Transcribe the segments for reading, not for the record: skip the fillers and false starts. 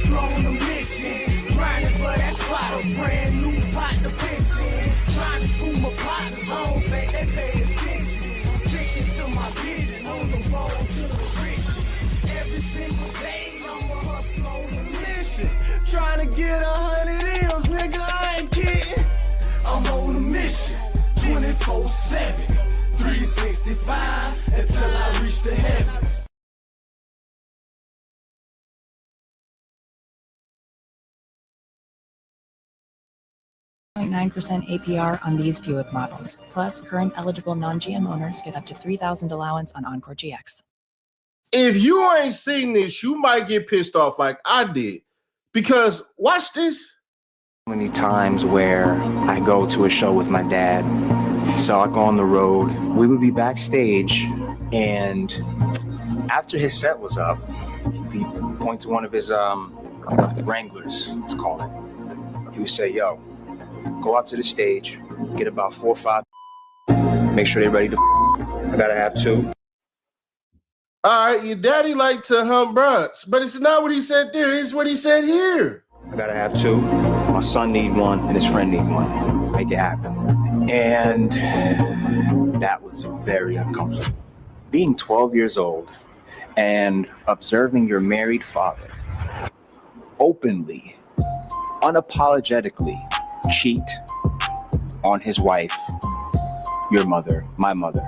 hustle on a mission. Grinding for that spot, a brand new pot to piss in. Trying to school my partners home, think they pay attention. Sticking to my vision, on the road to the riches. Every single day, I'm a hustle on a mission. Trying to get 100 M's, nigga, I ain't kidding. I'm on a mission, 24/7, 365, until I reach the heavens. 0.9% APR on these Buick models. Plus, current eligible non-GM owners get up to $3,000 allowance on Encore GX. If you ain't seen this, you might get pissed off like I did. Because watch this. Many times where I go to a show with my dad, so I go on the road, we would be backstage, and after his set was up, he'd point to one of his Wranglers, let's call it. He would say, yo, go out to the stage, get about 4 or 5, make sure they're ready to I gotta have 2. All right, your daddy liked to hump bruts, but it's not what he said there. It's what he said here. I gotta have 2. My son need 1, and his friend need 1. Make it happen. And that was very uncomfortable. Being 12 years old and observing your married father openly, unapologetically cheat on his wife, your mother, my mother,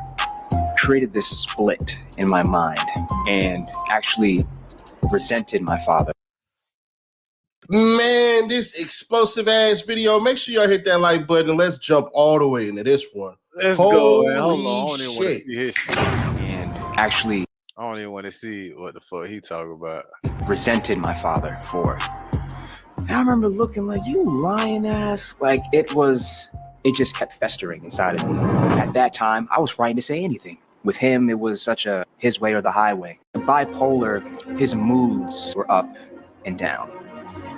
created this split in my mind and actually resented my father. Man, this explosive ass video. Make sure y'all hit that like button and let's jump all the way into this one. Let's go, man. Hold on. I don't even want to see his shit. And actually, I don't even want to see what the fuck he talking about. Resented my father for. And I remember looking like, you lying ass. Like it just kept festering inside of me. At that time, I was frightened to say anything. With him, it was such a his way or the highway. Bipolar, his moods were up and down.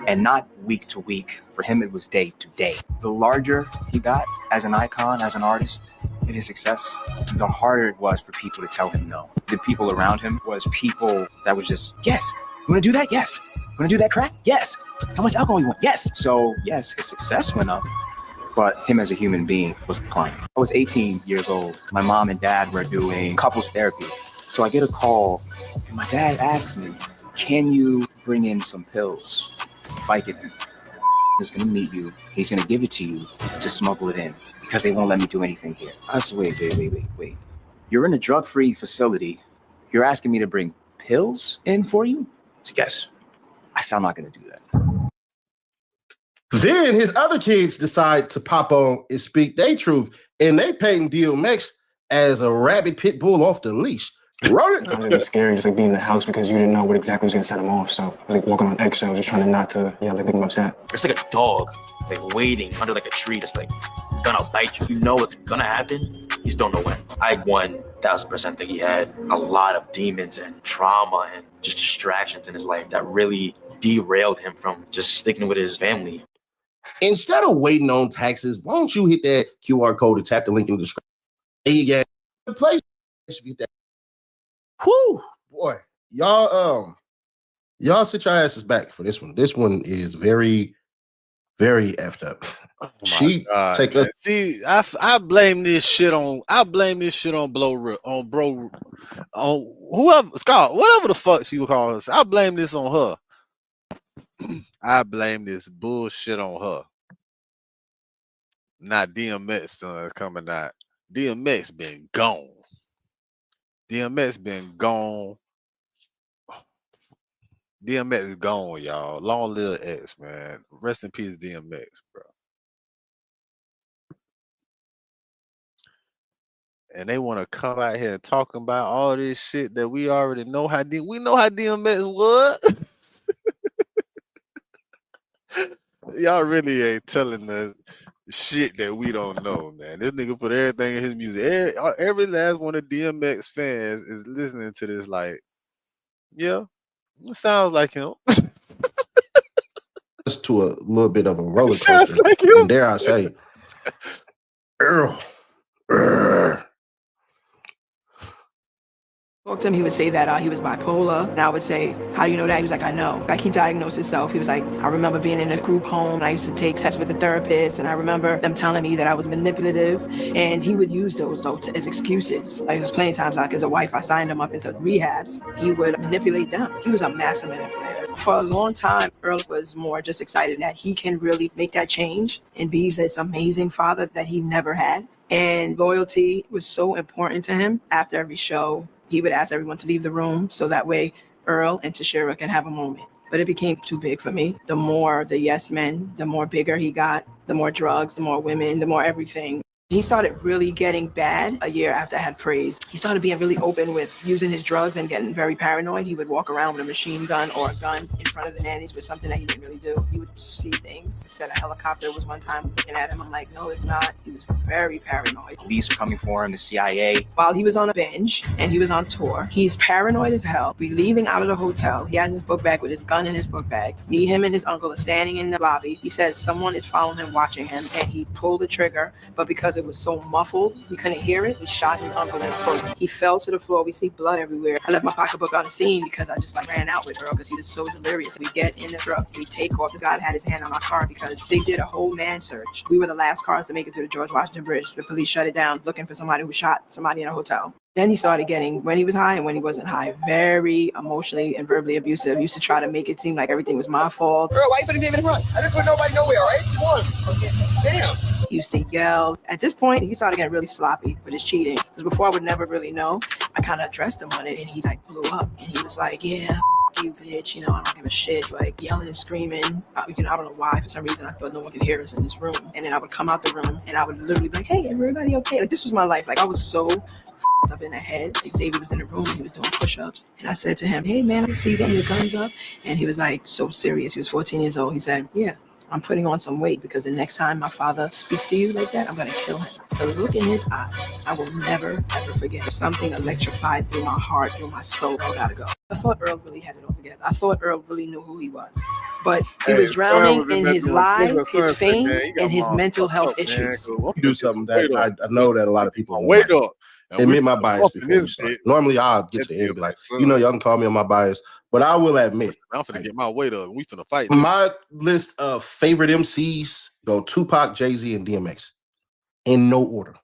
And not week to week. For him, it was day to day. The larger he got as an icon, as an artist, in his success, the harder it was for people to tell him no. The people around him was people that was just, yes, you wanna do that? Yes. You wanna do that crack? Yes. How much alcohol you want? Yes. So yes, his success went up, but him as a human being was declining. I was 18 years old. My mom and dad were doing couples therapy. So I get a call and my dad asks me, can you bring in some pills? Vicodin. He's gonna meet you. He's gonna give it to you to smuggle it in because they won't let me do anything here. I said, wait. You're in a drug-free facility. You're asking me to bring pills in for you? So yes. I said, I'm not gonna do that. Then his other kids decide to pop on and speak their truth, and they paint DMX as a rabid pit bull off the leash. Wrote It was scary, just like being in the house because you didn't know what exactly was gonna set him off. So I was like walking on eggshells, just trying not to, like make him upset. It's like a dog, like waiting under like a tree that's like gonna bite you. You know it's gonna happen, you just don't know when. I 1000% think he had a lot of demons and trauma and just distractions in his life that really derailed him from just sticking with his family. Instead of waiting on taxes, why don't you hit that QR code and tap the link in the description? There you go. The place. Whew, boy, y'all sit your asses back for this one. This one is very, very effed up. Oh she God, take man. us. See, I blame this shit on whoever Scott, whatever the fuck she would call us. I blame this on her. I blame this bullshit on her. Not DMX coming out. DMX been gone. DMX been gone. DMX is gone, y'all. Long live X, man. Rest in peace, DMX, bro. And they want to come out here talking about all this shit that we already know how we know how DMX was. Y'all really ain't telling us shit that we don't know, man. This nigga put everything in his music. Every last one of DMX fans is listening to this like, yeah, it sounds like him. To a little bit of a roller coaster. Sounds like him. And dare I say, Earl. Talked to him, he would say that he was bipolar. And I would say, how do you know that? He was like, I know. Like, he diagnosed himself. He was like, I remember being in a group home. I used to take tests with the therapist, and I remember them telling me that I was manipulative. And he would use those, though, as excuses. Like, there's plenty of times, like, as a wife, I signed him up into rehabs. He would manipulate them. He was a massive manipulator. For a long time, Earl was more just excited that he can really make that change and be this amazing father that he never had. And loyalty was so important to him. After every show, he would ask everyone to leave the room so that way Earl and Tashira can have a moment. But it became too big for me. The more the yes men, the more bigger he got, the more drugs, the more women, the more everything. He started really getting bad a year after I had Praise. He started being really open with using his drugs and getting very paranoid. He would walk around with a machine gun or a gun in front of the nannies with something that he didn't really do. He would see things. He said a helicopter was one time looking at him. I'm like, no, it's not. He was very paranoid. Police were coming for him, the CIA. While he was on a binge and he was on tour, he's paranoid as hell. We leaving out of the hotel. He has his book bag with his gun in his book bag. Me, him, and his uncle are standing in the lobby. He says someone is following him, watching him, and he pulled the trigger, but because it was so muffled, we couldn't hear it. He shot his uncle in the foot. He fell to the floor. We see blood everywhere. I left my pocketbook on the scene because I just ran out with Earl because he was so delirious. We get in the truck. We take off. This guy had his hand on our car because they did a whole man search. We were the last cars to make it through the George Washington Bridge. The police shut it down looking for somebody who shot somebody in a hotel. Then he started getting, when he was high and when he wasn't high, very emotionally and verbally abusive. He used to try to make it seem like everything was my fault. Earl, why you putting David in front? I didn't put nobody nowhere, all right? Come on. Okay. Damn. He used to yell. At this point, he started getting really sloppy with his cheating. Because before I would never really know, I kind of addressed him on it and he blew up. And he was like, yeah, you bitch, I don't give a shit, like yelling and screaming. I don't know why, for some reason I thought no one could hear us in this room. And then I would come out the room and I would literally be like, hey, everybody okay? Like, this was my life. Like, I was so up in the head. Xavier was in the room and he was doing push-ups. And I said to him, hey man, I see you getting your guns up. And he was like so serious. He was 14 years old. He said, yeah, I'm putting on some weight because the next time my father speaks to you like that, I'm going to kill him. The look in his eyes, I will never, ever forget. Something electrified through my heart, through my soul. I gotta go. I thought Earl really had it all together. I thought Earl really knew who he was. But he was drowning in his lies, his fame, and his mental health issues. Do something that I know that a lot of people wait up. Admit my bias before we start. Normally, I'll get to the end and be like, y'all can call me on my bias. But I will admit, I'm finna get my weight up. We finna fight. My list of favorite MCs go Tupac, Jay-Z, and DMX in no order.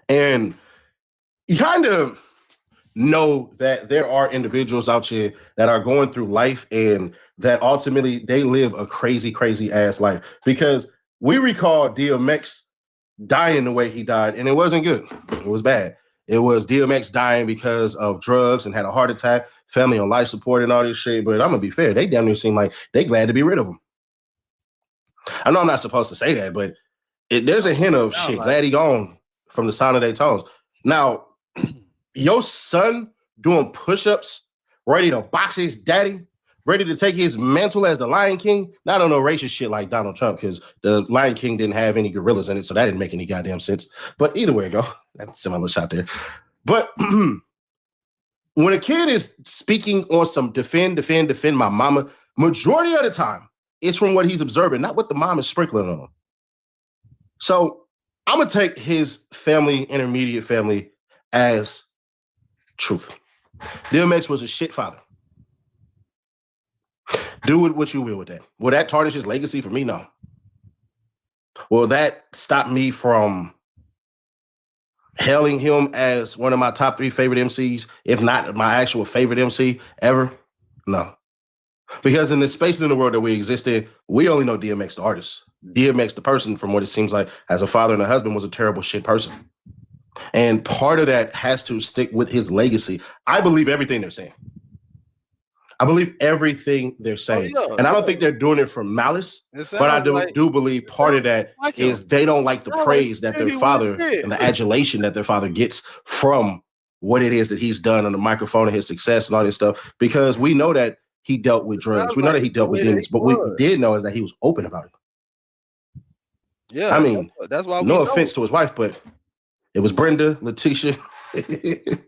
And you kind of know that there are individuals out here that are going through life and that ultimately they live a crazy, crazy ass life. Because we recall DMX dying the way he died, and it wasn't good. It was bad. It was DMX dying because of drugs and had a heart attack, family on life support and all this shit. But I'm gonna be fair, they damn near seem like they glad to be rid of him. I know I'm not supposed to say that, but there's a hint of shit. Glad he gone from the sound of their tones. Now, your son doing push-ups, ready to box his daddy, ready to take his mantle as the Lion King. Now, I don't know racist shit like Donald Trump because the Lion King didn't have any gorillas in it, so that didn't make any goddamn sense. But either way, go. That's a similar shot there. But when a kid is speaking on some defend my mama, majority of the time, it's from what he's observing, not what the mom is sprinkling on. So I'm going to take his family, intermediate family, as truth. DMX was a shit father. Do with what you will with that. Will that tarnish his legacy for me? No. Will that stop me from hailing him as one of my top 3 favorite MCs, if not my actual favorite MC ever? No. Because in the space in the world that we exist in, we only know DMX the artist. DMX the person, from what it seems like, as a father and a husband, was a terrible shit person. And part of that has to stick with his legacy. I believe everything they're saying. I believe everything they're saying. And I don't think they're doing it from malice, but I do believe part of that is they don't like the praise that their father and the adulation that their father gets from what it is that he's done on the microphone and his success and all this stuff, because we know that he dealt with drugs. We know that he dealt with demons, but what we did know is that he was open about it. Yeah. I mean, that's why no offense to his wife, but it was Brenda, Letitia,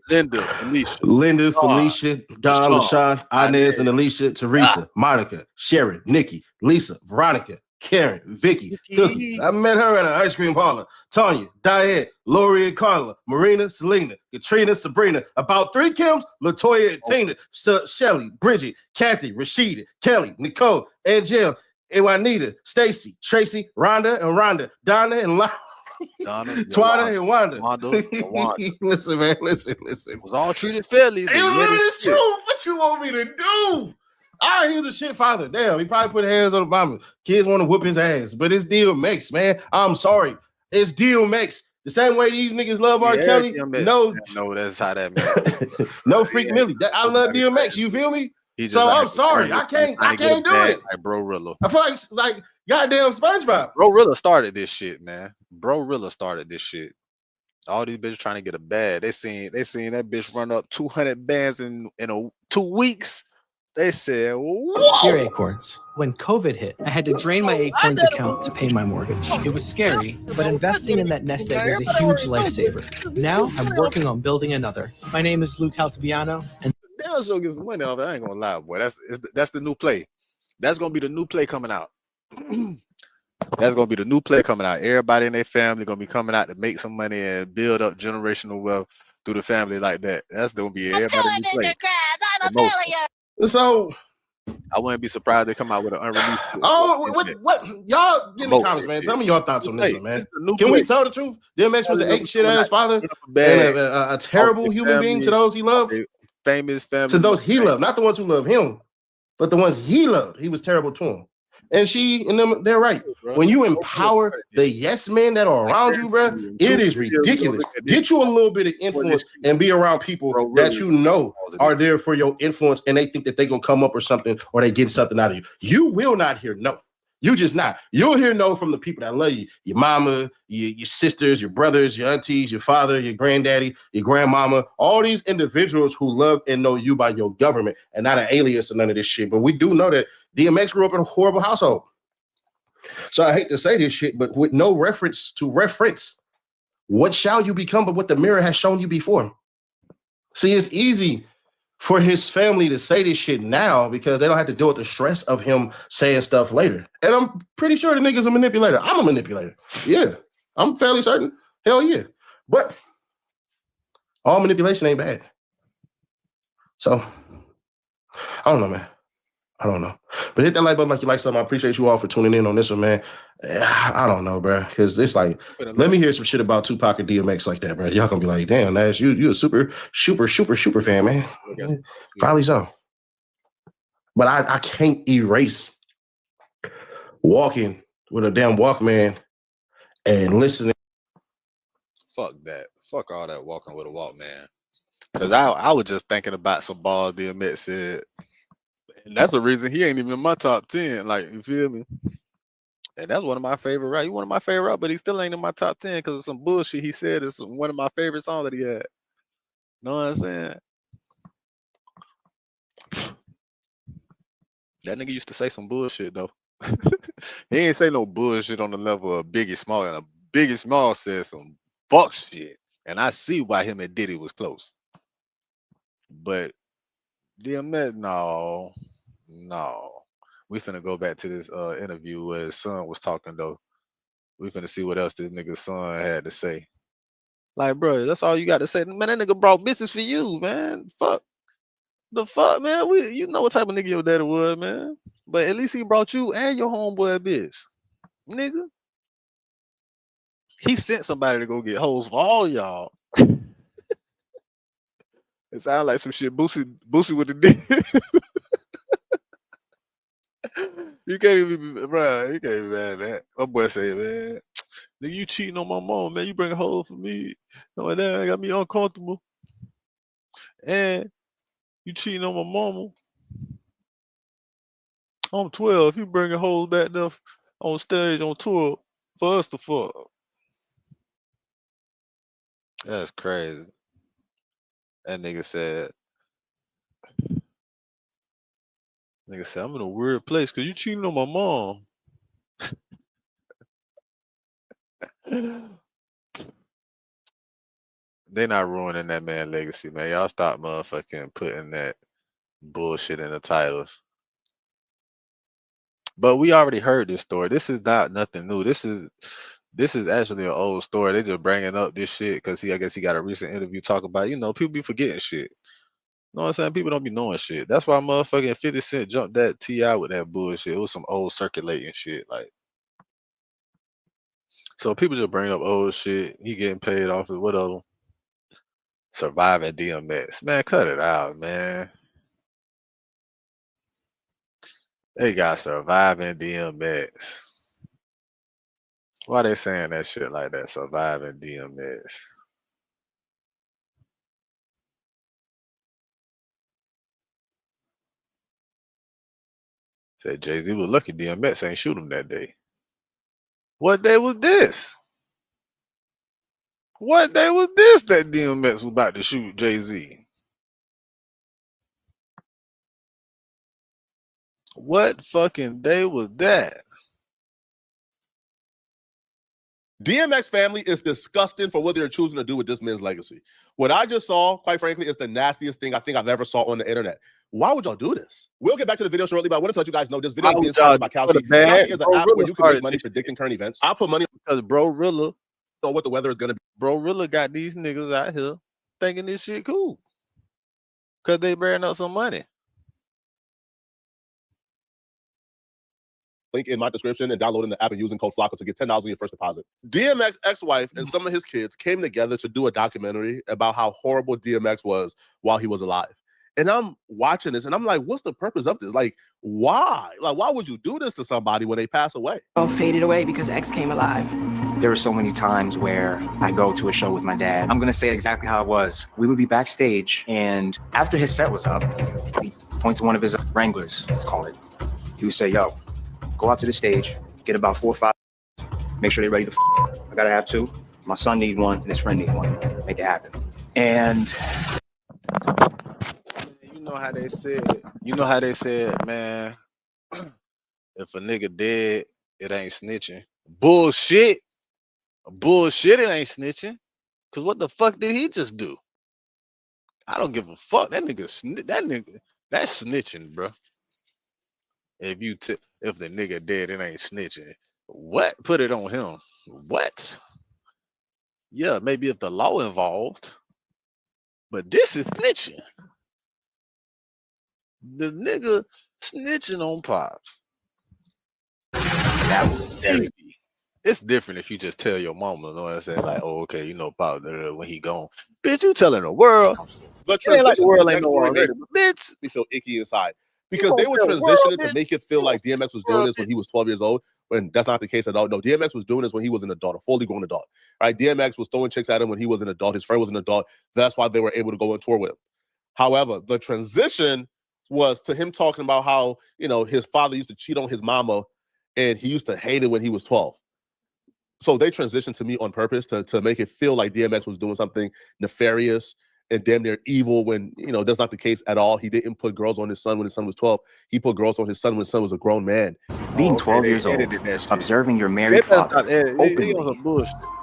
Linda, Felicia, Don, LaShawn, Inez, and Alicia, Teresa, Monica, Sharon, Nikki, Lisa, Veronica, Karen, Vicky, Cookie. I met her at an ice cream parlor. Tanya, Diane, Lori and Carla, Marina, Selena, Katrina, Sabrina, about 3 Kims, Latoya and Tina, Shelly, Bridget, Kathy, Rashida, Kelly, Nicole, Angel, and Juanita, Stacy, Tracy, Rhonda, Donna, and Twada and Wanda. Listen, man, listen. It was all treated fairly. It was living his truth. What you want me to do? All right, he was a shit father. Damn, he probably put hands on Obama. Kids want to whoop his ass, but it's DMX, man. I'm sorry. It's DMX. The same way these niggas love R. Kelly. No, that's how that meant. No Freak Millie. I love DMX. You feel me? So I'm sorry. I can't do it. Like Bro Rilla. I feel like goddamn SpongeBob. Bro Rilla started this shit, man. Bro Rilla started this shit. All these bitches trying to get a bag. They seen that bitch run up 200 bands in 2 weeks. They said, whoa. Dear Acorns, when COVID hit, I had to drain my Acorns account to pay my mortgage. It was scary, but investing in that nest egg was a huge lifesaver. Now I'm working on building another. My name is Luke Altibiano, and they'll still get some money off it. I ain't gonna lie, boy. That's the new play. That's gonna be the new play coming out. That's gonna be the new play coming out. Everybody in their family gonna be coming out to make some money and build up generational wealth through the family like that. That's gonna be everybody's new play. So I wouldn't be surprised they come out with an unreleased. What y'all give me comments, man. Tell me your thoughts on this one, man. Can we tell the truth? DMX was an 8 shit ass father and a terrible human being to those he loved. Famous family to those he loved, not the ones who love him, but the ones he loved. He was terrible to him. And she and them, they're right. When you empower the yes men that are around you, bro, it is ridiculous. Get you a little bit of influence and be around people that you know are there for your influence, and they think that they're gonna come up or something, or they get something out of you. You will not hear no. You just not. You'll hear no from the people that love you. Your mama, your sisters, your brothers, your aunties, your father, your granddaddy, your grandmama, all these individuals who love and know you by your government and not an alias or none of this shit. But we do know that DMX grew up in a horrible household. So I hate to say this shit, but with no reference, what shall you become but what the mirror has shown you before? See, it's easy for his family to say this shit now because they don't have to deal with the stress of him saying stuff later. And I'm pretty sure the nigga's a manipulator. I'm a manipulator. Yeah, I'm fairly certain. Hell yeah. But all manipulation ain't bad. So, I don't know, man. I don't know. But hit that like button like you like something. I appreciate you all for tuning in on this one, man. I don't know, bro. Because it's like, let me hear some shit about Tupac and DMX like that, bro. Y'all gonna be like, damn, Nash, you a super fan, man. Probably so. But I can't erase walking with a damn Walkman and listening. Fuck that. Fuck all that walking with a Walkman. Because I was just thinking about some balls DMX said. And that's the reason he ain't even in my top 10. Like, you feel me? And that's one of my favorite rap. He one of my favorite rap, but he still ain't in my top 10 because of some bullshit he said. It's one of my favorite songs that he had. Know what I'm saying? That nigga used to say some bullshit though. He ain't say no bullshit on the level of Biggie Small, and Biggie Small said some fuck shit. And I see why him and Diddy was close. But DMX, no. We finna go back to this interview where his son was talking though. We finna see what else this nigga's son had to say. Like, bro, that's all you got to say. Man, that nigga brought bitches for you, man. Fuck. The fuck, man? You know what type of nigga your daddy was, man. But at least he brought you and your homeboy a bitch. Nigga. He sent somebody to go get hoes for all y'all. It sounds like some shit Boosie with the dick. You can't even be, bro. You can't be mad at that. My boy say, man, nigga, you cheating on my mom, man. You bring a hoe for me. No, that got me uncomfortable. And you cheating on my mama. I'm 12. You bringing hoes back there on stage on tour for us to fuck. That's crazy. That nigga said, I'm in a weird place because you cheating on my mom. They not ruining that man legacy, man. Y'all stop motherfucking putting that bullshit in the titles. But we already heard this story. This is not nothing new. This is actually an old story. They just bringing up this shit because I guess he got a recent interview talking about, people be forgetting shit. You know what I'm saying? People don't be knowing shit. That's why motherfucking 50 Cent jumped that T.I. with that bullshit. It was some old circulating shit. Like, so people just bring up old shit. He getting paid off of whatever. Surviving DMX. Man, cut it out, man. They got surviving DMX. Why they saying that shit like that? Surviving DMX. Said Jay-Z was lucky DMX ain't shoot him that day. What day was this? What day was this that DMX was about to shoot Jay-Z? What fucking day was that? DMX family is disgusting for what they're choosing to do with this man's legacy. What I just saw, quite frankly, is the nastiest thing I think I've ever saw on the internet. Why would y'all do this? We'll get back to the video shortly, but I want to let you guys know this video is being sponsored by Kalshi. Kalshi is an app where you can make money predicting current events. I put money because Bro Rilla on what the weather is going to be. Bro Rilla got these niggas out here thinking this shit cool because they bearing up some money. Link in my description and downloading the app and using code FLACO to get $10 on your first deposit. DMX ex-wife and some of his kids came together to do a documentary about how horrible DMX was while he was alive. And I'm watching this and I'm like, what's the purpose of this? Like, why? Like, why would you do this to somebody when they pass away? All faded away because X came alive. There were so many times where I go to a show with my dad. I'm gonna say exactly how it was. We would be backstage, and after his set was up, he'd point to one of his Wranglers, let's call it. He would say, yo, go out to the stage, get about 4 or 5, make sure they're ready to I gotta have 2. My son needs 1, and his friend needs 1. Make it happen. And you know how they said, man, if a nigga dead, it ain't snitching. Bullshit, it ain't snitching. Cause what the fuck did he just do? I don't give a fuck. That nigga, that's snitching, bro. If the nigga dead, it ain't snitching. What? Put it on him. What? Yeah, maybe if the law involved, but this is snitching. The nigga snitching on Pops. That was dirty. It's different if you just tell your mama, you know what I'm saying? Like, oh, okay, Pops, when he gone. Bitch, you telling the world. But it ain't like the world ain't no know already. Bitch, we feel icky inside. Because they were transitioning to make it feel like DMX was doing this when he was 12 years old, when that's not the case at all. No, DMX was doing this when he was an adult, a fully grown adult. Right? DMX was throwing chicks at him when he was an adult. His friend was an adult. That's why they were able to go on tour with him. However, the transition was to him talking about how, his father used to cheat on his mama and he used to hate it when he was 12. So they transitioned to me on purpose to make it feel like DMX was doing something nefarious and damn near evil when, that's not the case at all. He didn't put girls on his son when his son was 12. He put girls on his son when his son was a grown man. Being 12 years old, observing your married father openly,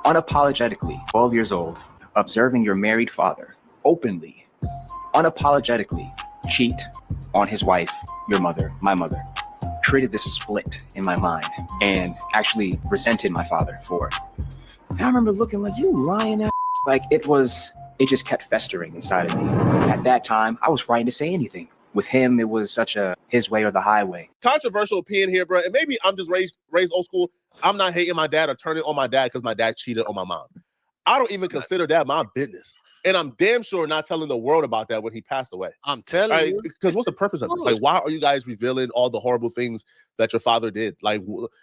unapologetically, 12 years old, observing your married father openly, unapologetically cheat on his wife, your mother, my mother, created this split in my mind and actually resented my father for it. And I remember looking like, you lying ass. Like it just kept festering inside of me. At that time, I was frightened to say anything. With him, it was such a his way or the highway. Controversial opinion here, bro. And maybe I'm just raised old school. I'm not hating my dad or turning on my dad because my dad cheated on my mom. I don't even consider that my business. And I'm damn sure not telling the world about that when he passed away. I'm telling you. Because what's the purpose of this? Like, why are you guys revealing all the horrible things that your father did? Like,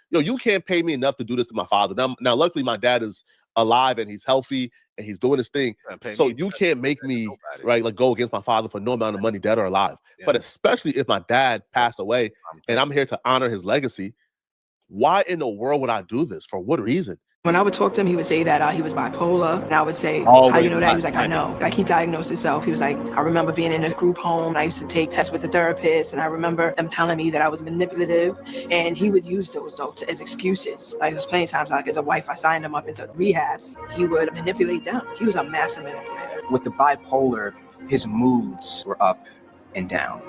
you can't pay me enough to do this to my father. Now, luckily, my dad is alive and he's healthy and he's doing his thing. So you can't make me, go against my father for no amount of money, dead or alive. Yeah. But especially if my dad passed away and I'm here to honor his legacy, why in the world would I do this? For what reason? When I would talk to him, he would say that he was bipolar. And I would say, how you know that? He was like, I know. Like, he diagnosed himself. He was like, I remember being in a group home. I used to take tests with the therapist. And I remember them telling me that I was manipulative. And he would use those, though, as excuses. Like, there's plenty of times, like, as a wife, I signed him up into rehabs. He would manipulate them. He was a massive manipulator. With the bipolar, his moods were up and down.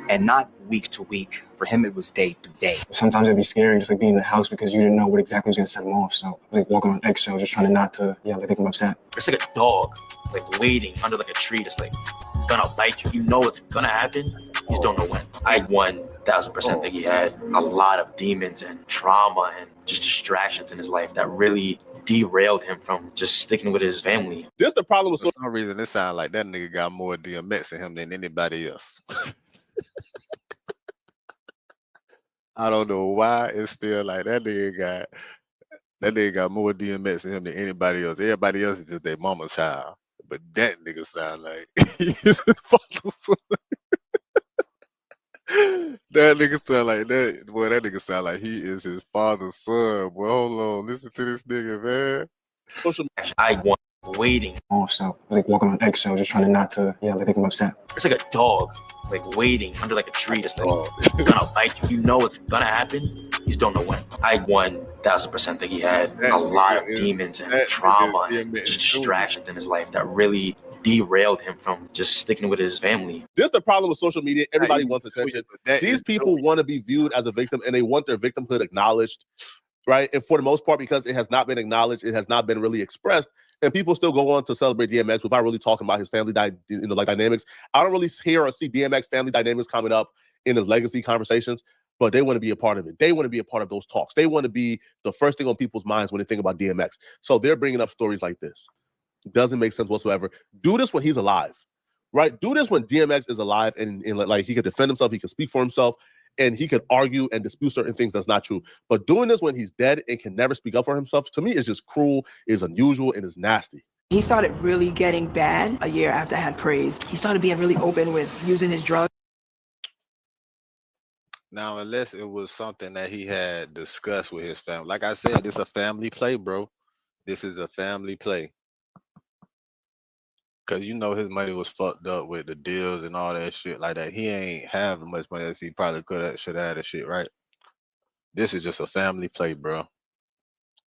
And not week to week. For him, it was day to day. Sometimes it'd be scary, just like being in the house because you didn't know what exactly was gonna set him off. So I was like walking on eggshells, just trying not to, like make him upset. It's like a dog, like waiting under like a tree, just like gonna bite you. You know it's gonna happen. You just don't know when. I 1000% think he had a lot of demons and trauma and just distractions in his life that really derailed him from just sticking with his family. This the problem with For some reason, it sounds like that nigga got more DMX in him than anybody else. I don't know why it's still like that nigga got more DMX in him than anybody else. Everybody else is just their mama's child. But that nigga sound like he's his father's son. That nigga sound like that. Boy, that nigga sound like he is his father's son. Boy, hold on. Listen to this nigga, man. I want waiting. Off, so I was like walking on eggshells, just trying not to, like make him upset. It's like a dog, like waiting under like a tree, just like gonna bite you. You know it's gonna happen. You just don't know when. I 1000% think he had a lot of demons and trauma and just distractions in his life that really derailed him from just sticking with his family. This is the problem with social media. Everybody wants attention. These people want to be viewed as a victim and they want their victimhood acknowledged, right? And for the most part, because it has not been acknowledged, it has not been really expressed, and people still go on to celebrate DMX without really talking about his family dynamics. I don't really hear or see DMX family dynamics coming up in his legacy conversations, but they want to be a part of it. They want to be a part of those talks. They want to be the first thing on people's minds when they think about DMX. So they're bringing up stories like this. Doesn't make sense whatsoever. Do this when he's alive, right? Do this when DMX is alive and like he can defend himself, he can speak for himself, and he could argue and dispute certain things that's not true. But doing this when he's dead and can never speak up for himself, to me, is just cruel, is unusual, and is nasty. He started really getting bad a year after I had Praise. He started being really open with using his drugs. Now, unless it was something that he had discussed with his family. Like I said, this is a family play, bro. This is a family play. Cause you know his money was fucked up with the deals and all that shit like that. He ain't have as much money as he probably should have had and shit, right? This is just a family play, bro.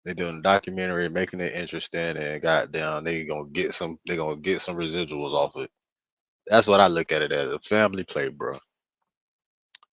They doing a documentary, making it interesting, and goddamn, they gonna get some residuals off it. That's what I look at it as, a family play, bro.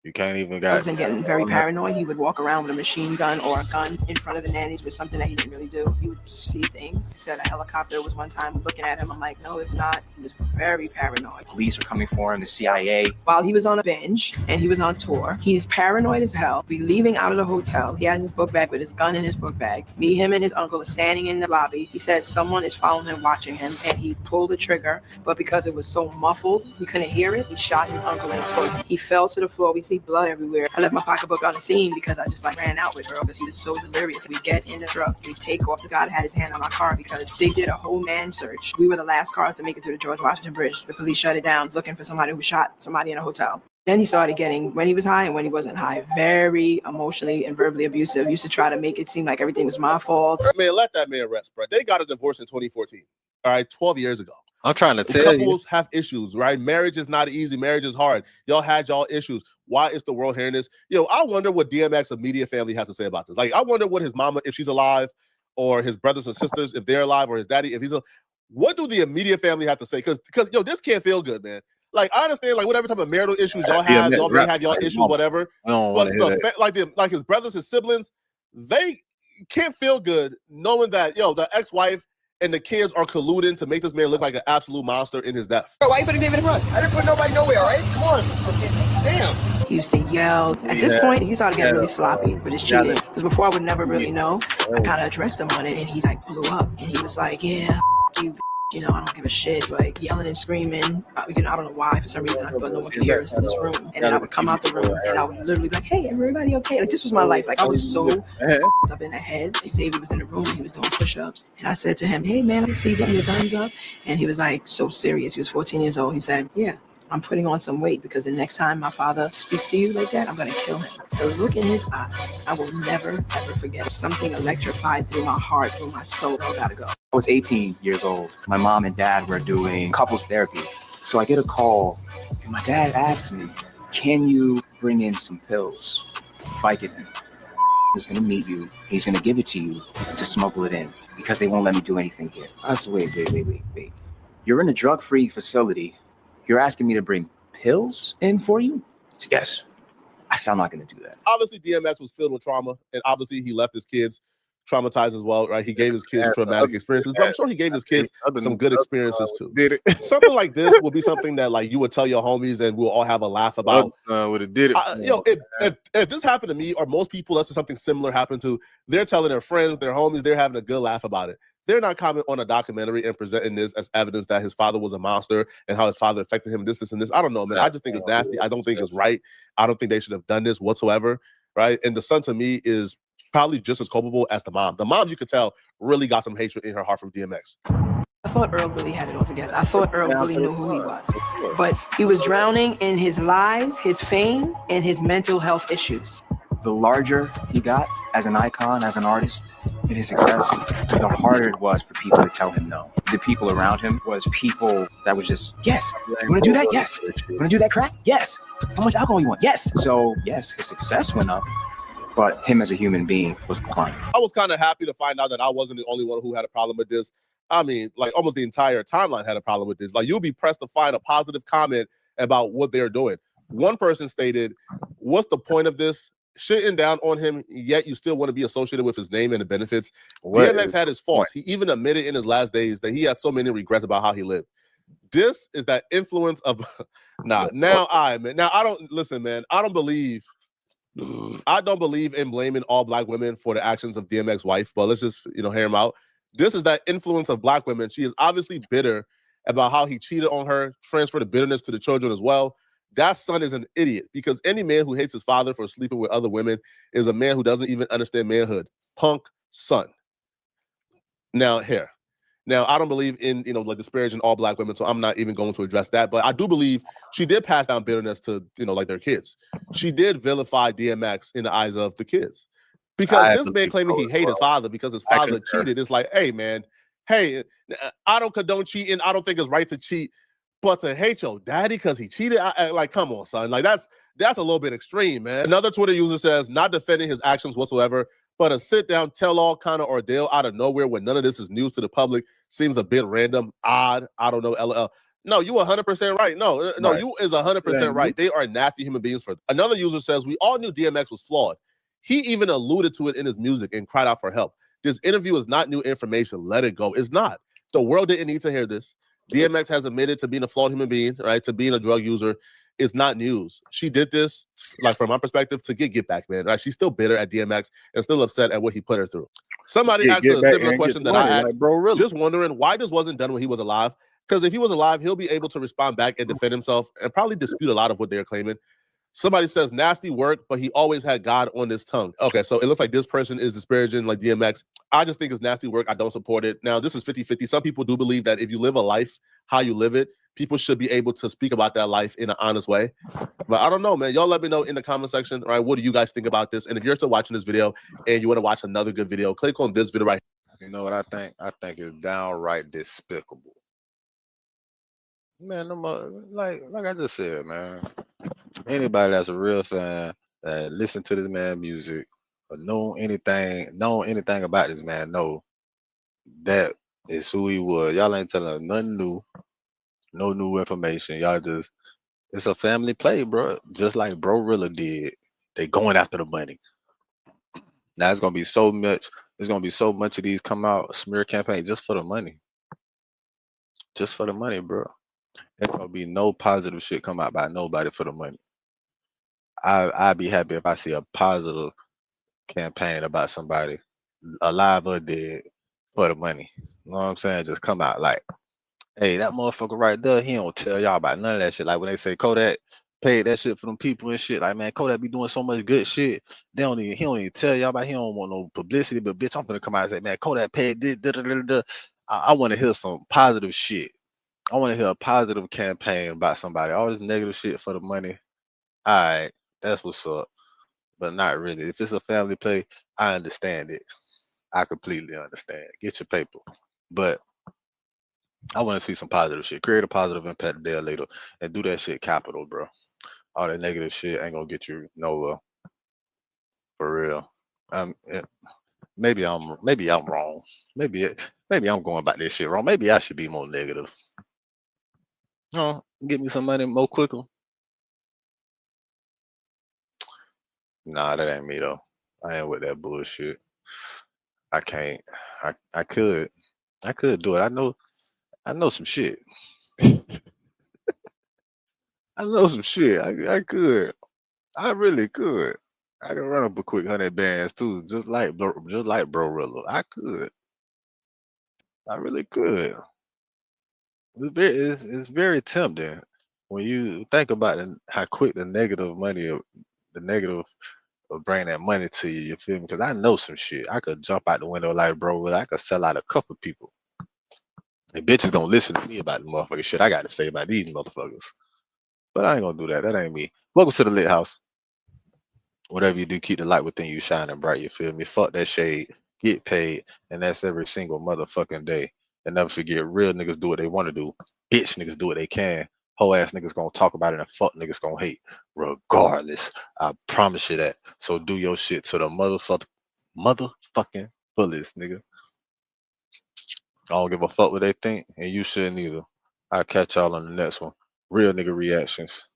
You can't even And getting very paranoid. He would walk around with a machine gun or a gun in front of the nannies with something that he didn't really do. He would see things. He said a helicopter was one time looking at him. I'm like, no, it's not. He was very paranoid. Police were coming for him, the CIA. While he was on a binge and he was on tour, he's paranoid as hell. Be leaving out of the hotel. He has his book bag with his gun in his book bag. Me, him, and his uncle are standing in the lobby. He said someone is following him, watching him, and he pulled the trigger. But because it was so muffled, we couldn't hear it. He shot his uncle in the foot. He fell to the floor. We see blood everywhere. I left my pocketbook on the scene because I just ran out with her because he was so delirious. We get in the truck, we take off. The guy had his hand on our car because they did a whole man search. We were the last cars to make it to the George Washington Bridge. The police shut it down looking for somebody who shot somebody in a hotel. Then he started getting, when he was high and when he wasn't high, very emotionally and verbally abusive. Used to try to make it seem like everything was my fault. Man, let that man rest, bro. They got a divorce in 2014. All right, 12 years ago. I'm trying to tell you. Couples have issues, right? Marriage is not easy. Marriage is hard. Y'all had y'all issues. Why is the world hearing this? I wonder what DMX immediate family has to say about this. Like, I wonder what his mama, if she's alive, or his brothers and sisters, if they're alive, or his daddy, if he's alive. What do the immediate family have to say? Because this can't feel good, man. Like, I understand, like, whatever type of marital issues y'all have, y'all may have y'all issues, whatever. But like his brothers, his siblings, they can't feel good knowing that, the ex-wife and the kids are colluding to make this man look like an absolute monster in his death. Bro, why you putting David in front? I didn't put nobody nowhere, all right? Come on. Damn. He used to yell. At this point, he started getting really sloppy with his cheating. Because before I would never really know. I kind of addressed him on it, and he blew up. And he was like, yeah, you. I don't give a shit, like yelling and screaming. I don't know why, for some reason, I thought no one could hear us in this room. And then I would come out the room and I would literally be like, hey, everybody okay? Like, this was my life. Like, I was so up in the head. Xavier was in the room and he was doing push-ups. And I said to him, hey, man, I see you getting your guns up. And he was like, so serious. He was 14 years old. He said, yeah, I'm putting on some weight because the next time my father speaks to you like that, I'm going to kill him. The look in his eyes, I will never, ever forget. Something electrified through my heart, through my soul. I gotta go. I was 18 years old. My mom and dad were doing couples therapy. So I get a call and my dad asks me, can you bring in some pills? Vicodin. He's going to meet you. He's going to give it to you to smuggle it in because they won't let me do anything here. I said, wait. You're in a drug-free facility. You're asking me to bring pills in for you? So yes, I said I'm not going to do that. Obviously, DMX was filled with trauma, and obviously he left his kids traumatized as well, right? He gave his kids traumatic experiences, but I'm sure he gave his kids some good experiences too. Did it? Something like this would be something that like you would tell your homies, and we'll all have a laugh about. Would have did it. Yo, if this happened to me or most people, let's say something similar happened to, they're telling their friends, their homies, they're having a good laugh about it. They're not commenting on a documentary and presenting this as evidence that his father was a monster and how his father affected him, this, and this. I don't know, man. I just think it's nasty. I don't think it's right. I don't think they should have done this whatsoever, right? And the son to me is probably just as culpable as the mom. The mom, you could tell, really got some hatred in her heart from DMX. I thought Earl really had it all together. I thought Earl really knew who he was. But he was drowning in his lies, his fame, and his mental health issues. The larger he got as an icon, as an artist, in his success, the harder it was for people to tell him no. The people around him was people that was just, yes, you want to do that? Yes. You want to do that crack? Yes. How much alcohol you want? Yes. So, yes, his success went up, but him as a human being was declining. I was kind of happy to find out that I wasn't the only one who had a problem with this. I mean, like almost the entire timeline had a problem with this. Like you'll be pressed to find a positive comment about what they're doing. One person stated, what's the point of this? Shitting down on him, yet you still want to be associated with his name and the benefits. DMX had his faults. He even admitted in his last days that he had so many regrets about how he lived. This is that influence of now I don't listen, man. I don't believe in blaming all black women for the actions of DMX's wife, but let's just hear him out. This is that influence of black women. She is obviously bitter about how he cheated on her, transferred the bitterness to the children as well. That son is an idiot because any man who hates his father for sleeping with other women is a man who doesn't even understand manhood. Punk son. Now, I don't believe in, like disparaging all black women, so I'm not even going to address that. But I do believe she did pass down bitterness to, like their kids. She did vilify DMX in the eyes of the kids. Because this man claiming he hated his father because his father cheated. It's like, hey, man, I don't condone cheating. I don't think it's right to cheat. But to hate your daddy because he cheated, like, come on, son. Like, that's a little bit extreme, man. Another Twitter user says, not defending his actions whatsoever, but a sit-down, tell-all kind of ordeal out of nowhere when none of this is news to the public seems a bit random, odd. I don't know, LL. No, you 100% right. No, right. You is 100% right. They are nasty human beings. Another user says, we all knew DMX was flawed. He even alluded to it in his music and cried out for help. This interview is not new information. Let it go. It's not. The world didn't need to hear this. DMX has admitted to being a flawed human being, right? To being a drug user. It's not news. She did this, like from my perspective, to get back, man. Right? She's still bitter at DMX and still upset at what he put her through. Somebody asked a similar question that I asked, just wondering why this wasn't done when he was alive. Because if he was alive, he'll be able to respond back and defend himself and probably dispute a lot of what they're claiming. Somebody says nasty work, but he always had God on his tongue. Okay, so it looks like this person is disparaging like DMX. I just think it's nasty work. I don't support it. Now, this is 50-50. Some people do believe that if you live a life, how you live it, people should be able to speak about that life in an honest way. But I don't know, man. Y'all let me know in the comment section, right? What do you guys think about this? And if you're still watching this video and you want to watch another good video, click on this video right here. You know what I think? I think it's downright despicable. Man, like I just said, man. Anybody that's a real fan that listen to this man music or know anything about this man, know that is who he was. Y'all ain't telling nothing new, no new information. Y'all just, it's a family play, bro. Just like Bro Rilla did. They going after the money. Now it's gonna be so much. There's gonna be so much of these come out smear campaign just for the money. Just for the money, bro. There's gonna be no positive shit come out by nobody for the money. I'd be happy if I see a positive campaign about somebody, alive or dead, for the money. You know what I'm saying? Just come out like, hey, that motherfucker right there, he don't tell y'all about none of that shit. Like when they say Kodak paid that shit for them people and shit, like, man, Kodak be doing so much good shit. He don't even tell y'all about, he don't want no publicity, but bitch, I'm gonna come out and say, man, Kodak paid this, I want to hear some positive shit. I want to hear a positive campaign about somebody. All this negative shit for the money. All right, that's what's up. But not really. If it's a family play, I understand it. I completely understand. Get your paper. But I want to see some positive shit. Create a positive impact a day or later and do that shit capital, bro. All that negative shit ain't gonna get you nowhere. For real. Maybe I'm wrong. Maybe I'm going about this shit wrong. Maybe I should be more negative. Get me some money more quicker. Nah, that ain't me though. I ain't with that bullshit. I can't. I could. I could do it. I know some shit. I know some shit. I could. I really could. I can run up a quick 100 bands too, just like Bro-Rilla. I could. I really could. It's very tempting when you think about how quick the negative will bring that money to you. You feel me? Because I know some shit. I could jump out the window like Bro-Rilla. I could sell out a couple people. And bitches gonna listen to me about the motherfucking shit I got to say about these motherfuckers. But I ain't gonna do that. That ain't me. Welcome to the Lit House. Whatever you do, keep the light within you shining bright. You feel me? Fuck that shade. Get paid. And that's every single motherfucking day. And never forget, real niggas do what they want to do. Bitch niggas do what they can. Whole ass niggas gonna talk about it and fuck niggas gonna hate. Regardless. I promise you that. So do your shit to the motherfucking fullest, nigga. I don't give a fuck what they think, and you shouldn't either. I'll catch y'all on the next one. Real nigga reactions.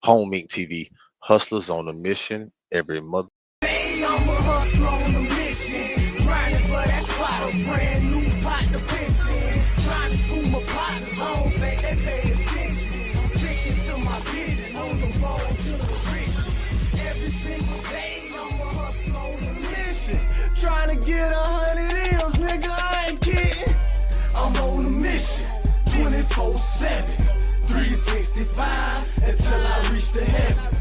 Home Meat TV. Hustlers on a mission every mother. Hey, I'm a hustler on a mission. Grinding for that spot, a brand new pot to piss in. Trying to school my partners home, they pay attention. I'm sticking to my vision on the road to the riches. Every single day, I'm a hustler on a mission. Trying to get 100 M's, nigga, I ain't kidding. I'm on a mission, 24/7, 365 until I reach the heaven.